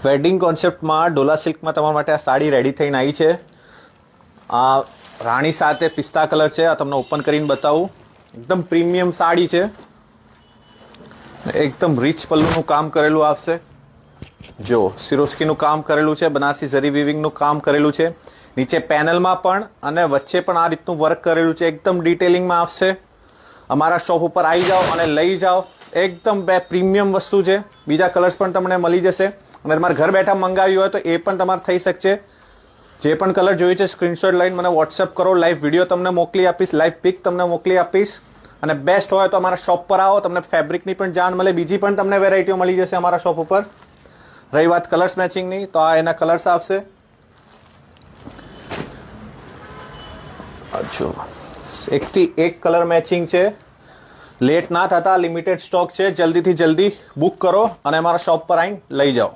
Wedding કોન્સેપ્ટમાં Dola સિલ્કમાં તમારા માટે આ સાડી રેડી થઈને આવી છે. આ રાણી સાથે પિસ્તા કલર છે. આ તમને ઓપન કરીને બતાવું. એકદમ પ્રીમિયમ સાડી છે. એકદમ રીચ પલ્લુનું કામ કરેલું આવશે. જો સિરોસ્કીનું કામ કરેલું છે, બનારસી ઝરી વીવિંગનું કામ કરેલું છે. નીચે પેનલમાં પણ અને વચ્ચે પણ આ રીતનું વર્ક કરેલું છે. એકદમ ડિટેલિંગમાં આવશે. અમારા શોપ ઉપર આવી જાઓ અને લઈ જાઓ. એકદમ બે પ્રીમિયમ વસ્તુ છે. બીજા કલર્સ પણ તમને મળી જશે અને તમારે ઘર બેઠા મંગાવ્યું હોય તો એ પણ તમારે થઈ શકશે. જે પણ કલર જોઈએ છે સ્ક્રીનશોટ લઈને મને વોટ્સઅપ કરો. લાઈવ વિડીયો તમને મોકલી આપીશ, લાઈવ પિક તમને મોકલી આપીશ. અને બેસ્ટ હોય તો અમારા શોપ પર આવો, તમને ફેબ્રિકની પણ જાણ મળે. બીજી પણ તમને વેરાયટીઓ મળી જશે અમારા શોપ ઉપર. રહી વાત કલર્સ મેચિંગની, તો આ એના કલર્સ આવશે. જો એકથી એક કલર મેચિંગ છે. લેટ ના થતા, લિમિટેડ સ્ટોક છે. જલ્દીથી જલ્દી બુક કરો અને અમારા શોપ પર આવીને લઈ જાઓ.